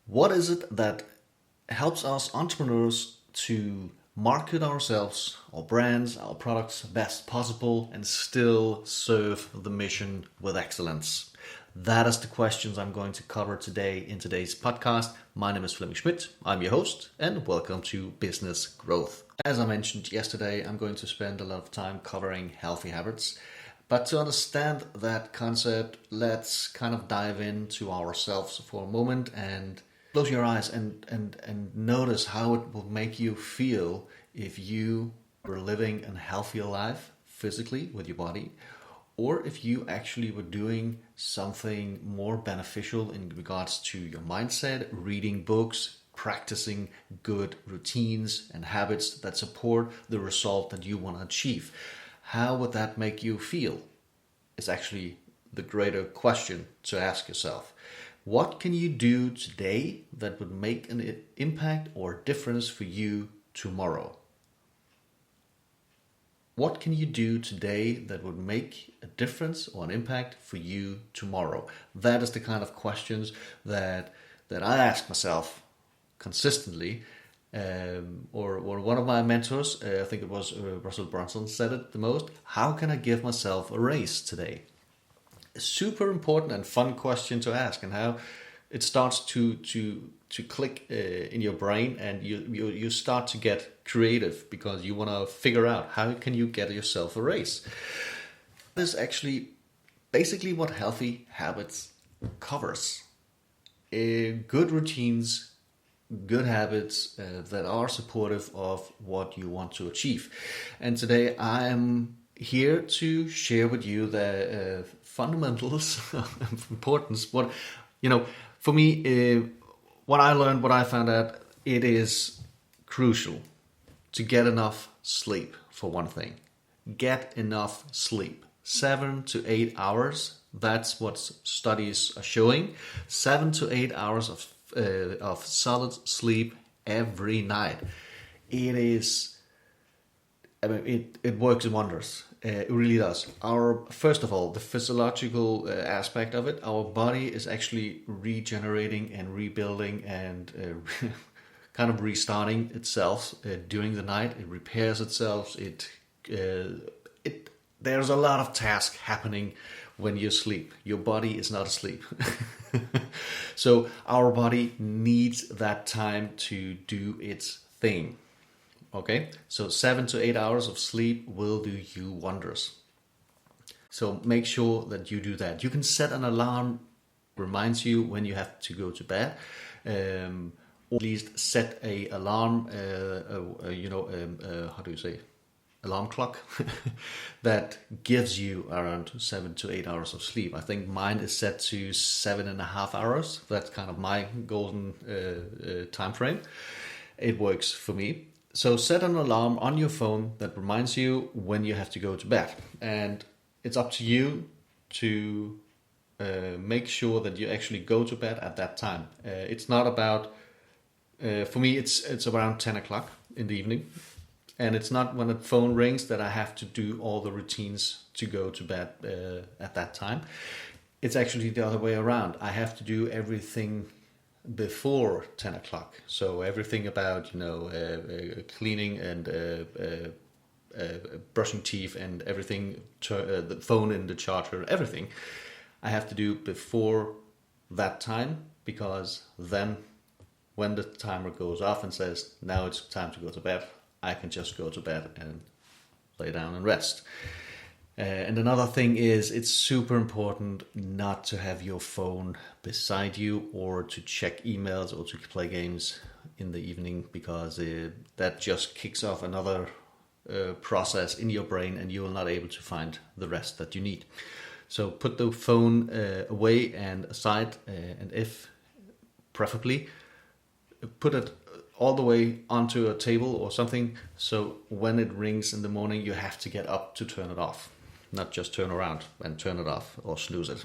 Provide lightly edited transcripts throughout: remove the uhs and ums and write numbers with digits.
What is it that helps us entrepreneurs to market ourselves, our brands, our products best possible and still serve the mission with excellence? That is the questions I'm going to cover today in today's podcast. My name is Flemming Schmidt. I'm your host and welcome to Business Growth. As I mentioned yesterday, I'm going to spend a lot of time covering healthy habits. But to understand that concept, let's kind of dive into ourselves for a moment and close your eyes and notice how it will make you feel if you were living a healthier life physically with your body, or if you actually were doing something more beneficial in regards to your mindset, reading books, practicing good routines and habits that support the result that you want to achieve. How would that make you feel? Is actually the greater question to ask yourself. What can you do today that would make an impact or difference for you tomorrow? What can you do today that would make a difference or an impact for you tomorrow? That is the kind of questions that I ask myself consistently. Or one of my mentors, I think it was Russell Brunson, said it the most. How can I give myself a raise today? A super important and fun question to ask, and how it starts to click in your brain, and you start to get creative because you want to figure out how can you get yourself a raise. This is actually basically what healthy habits covers. Good routines, good habits that are supportive of what you want to achieve. And today I am here to share with you the fundamentals of importance. What, for me, what I learned, what I found out, it is crucial to get enough sleep, for one thing. Get enough sleep. 7 to 8 hours. That's what studies are showing. 7 to 8 hours of solid sleep every night. It works wonders. It really does. First of all, the physiological aspect of it, our body is actually regenerating and rebuilding and kind of restarting itself during the night. It repairs itself. There's a lot of tasks happening when you sleep. Your body is not asleep. So our body needs that time to do its thing. Okay, so 7 to 8 hours of sleep will do you wonders. So make sure that you do that. You can set an alarm, reminds you when you have to go to bed, or at least set a alarm. How do you say? Alarm clock that gives you around 7 to 8 hours of sleep. I think mine is set to 7.5 hours. That's kind of my golden time frame. It works for me. So set an alarm on your phone that reminds you when you have to go to bed. And it's up to you to make sure that you actually go to bed at that time. It's not about, for me, it's around 10 o'clock in the evening. And it's not when the phone rings that I have to do all the routines to go to bed at that time. It's actually the other way around. I have to do everything before 10 o'clock. So everything about, cleaning and brushing teeth and everything, the phone and the charger, everything I have to do before that time, because then when the timer goes off and says, now it's time to go to bed, I can just go to bed and lay down and rest. And another thing is, it's super important not to have your phone beside you or to check emails or to play games in the evening, because that just kicks off another process in your brain and you will not able to find the rest that you need. So put the phone away and aside, and if preferably put it all the way onto a table or something, so when it rings in the morning you have to get up to turn it off, not just turn around and turn it off or snooze it.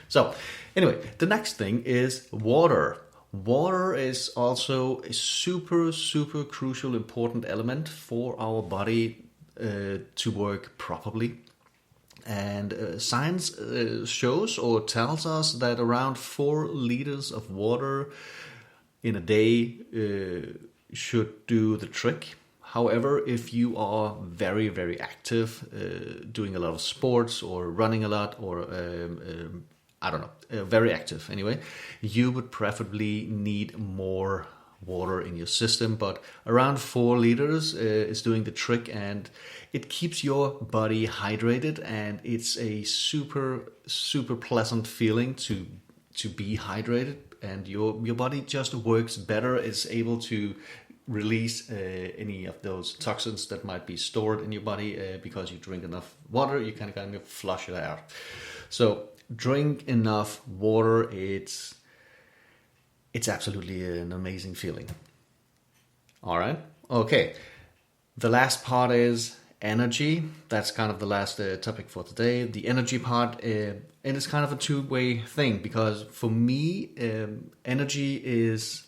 So anyway, the next thing is water. Water is also a super crucial, important element for our body to work properly. And science shows or tells us that around 4 liters of water in a day should do the trick. However, if you are very, very active, doing a lot of sports or running a lot, or I don't know, very active anyway, you would preferably need more water in your system. But around 4 liters is doing the trick, and it keeps your body hydrated, and it's a super pleasant feeling to be hydrated, and your body just works better, is able to release any of those toxins that might be stored in your body because you drink enough water. You can kind of flush it out. So drink enough water. It's absolutely an amazing feeling. All right. Okay. The last part is energy. That's kind of the last topic for today. The energy part, and it's kind of a two-way thing, because for me, energy is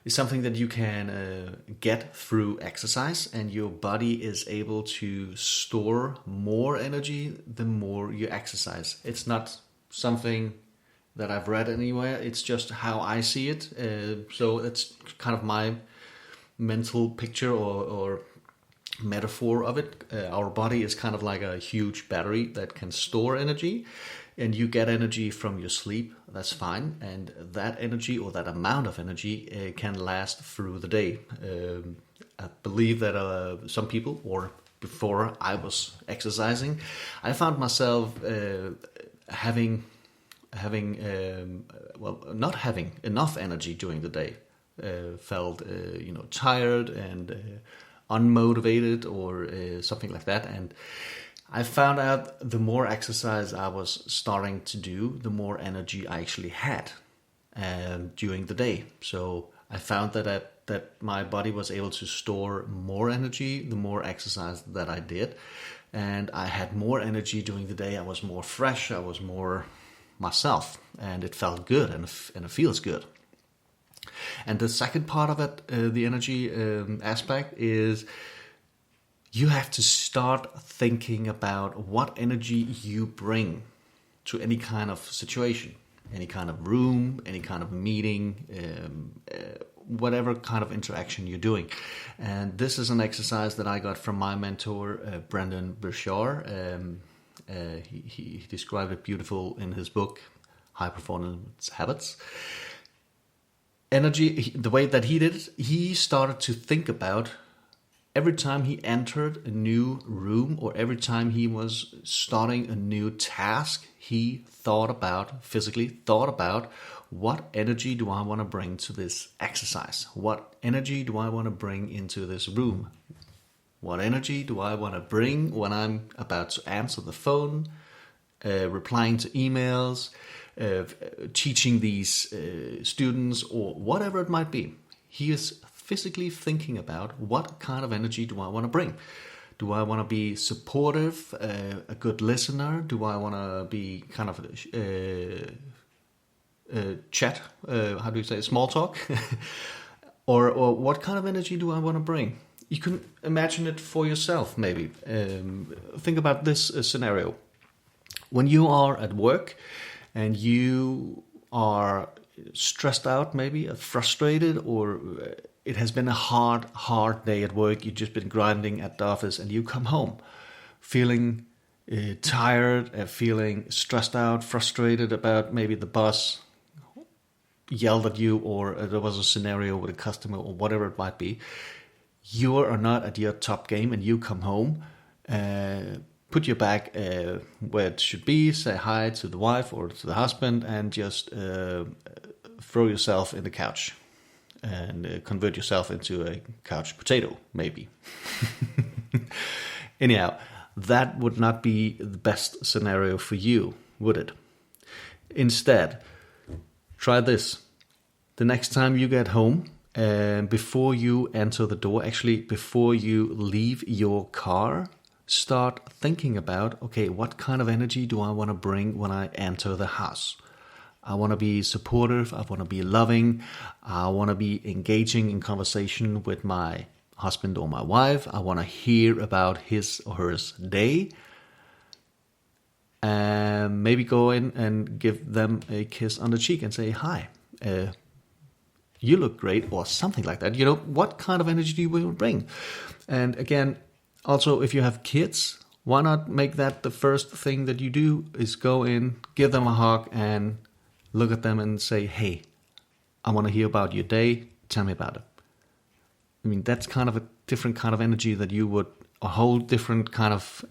something that you can get through exercise, and your body is able to store more energy the more you exercise. It's not something that I've read anywhere. It's just how I see it. So that's kind of my mental picture or metaphor of it. Our body is kind of like a huge battery that can store energy, and you get energy from your sleep. That's fine, and that energy or that amount of energy can last through the day. I believe that some people, or before I was exercising, I found myself not having enough energy during the day. Felt tired and unmotivated or something like that. And I found out the more exercise I was starting to do, the more energy I actually had during the day. So I found that my body was able to store more energy the more exercise that I did, and I had more energy during the day. I was more fresh. I was more myself, and it felt good, and it feels good. And the second part of it, the energy aspect, is you have to start thinking about what energy you bring to any kind of situation, any kind of room, any kind of meeting, whatever kind of interaction you're doing. And this is an exercise that I got from my mentor, Brendon Burchard. He described it beautiful in his book, High Performance Habits. Energy, the way that he did it, he started to think about every time he entered a new room or every time he was starting a new task, he physically thought about, what energy do I want to bring to this exercise? What energy do I want to bring into this room? What energy do I want to bring when I'm about to answer the phone, replying to emails, teaching these students, or whatever it might be? He is physically thinking about, what kind of energy do I want to bring? Do I want to be supportive, a good listener? Do I want to be kind of chat? How do you say, small talk? or what kind of energy do I want to bring? You can imagine it for yourself, maybe. Think about this scenario. When you are at work and you are stressed out, maybe frustrated, or it has been a hard day at work. You've just been grinding at the office, and you come home feeling tired, feeling stressed out, frustrated about maybe the boss yelled at you, or there was a scenario with a customer, or whatever it might be. You are not at your top game, and you come home, put your bag where it should be, say hi to the wife or to the husband, and just throw yourself in the couch and convert yourself into a couch potato, maybe. Anyhow, that would not be the best scenario for you, would it? Instead, try this. The next time you get home, before you enter the door, actually before you leave your car, start thinking about, okay, what kind of energy do I want to bring when I enter the house? I want to be supportive. I want to be loving. I want to be engaging in conversation with my husband or my wife. I want to hear about his or her day. maybe go in and give them a kiss on the cheek and say, hi, you look great, or something like that. What kind of energy do you will bring? And again, also, if you have kids, why not make that the first thing that you do is go in, give them a hug, and look at them and say, hey, I want to hear about your day. Tell me about it. I mean, that's kind of a different kind of energy that you would, a whole different kind of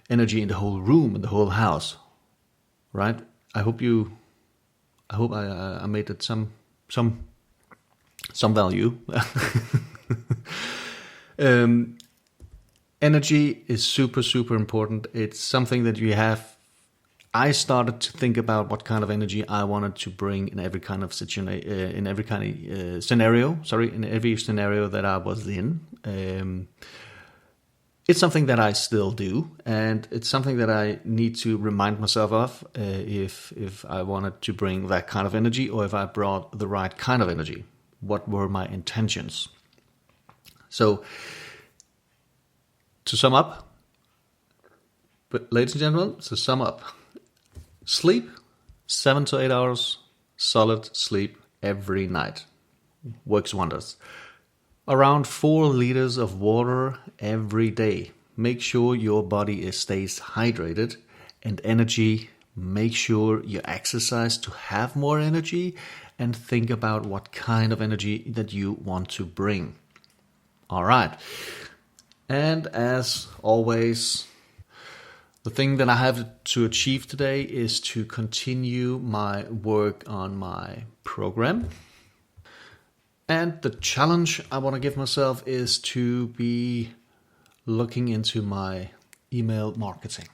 energy in the whole room, in the whole house, right? I hope I made it some value. Energy is super, super important. It's something that you have. I started to think about what kind of energy I wanted to bring in every kind of scenario that I was in. It's something that I still do, and it's something that I need to remind myself of if I wanted to bring that kind of energy, or if I brought the right kind of energy. What were my intentions? So, to sum up, but ladies and gentlemen, to sum up, sleep 7 to 8 hours, solid sleep every night. Works wonders. Around 4 liters of water every day. Make sure your body stays hydrated. And energy, make sure you exercise to have more energy, and think about what kind of energy that you want to bring. All right. And as always, the thing that I have to achieve today is to continue my work on my program. And the challenge I want to give myself is to be looking into my email marketing.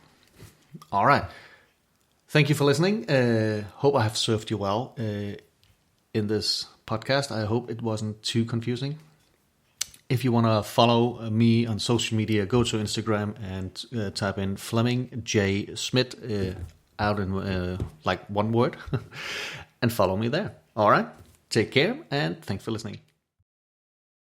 All right. Thank you for listening. Hope I have served you well in this podcast. I hope it wasn't too confusing. If you want to follow me on social media, go to Instagram and type in Flemming J. Schmidt out in like one word and follow me there. All right. Take care and thanks for listening.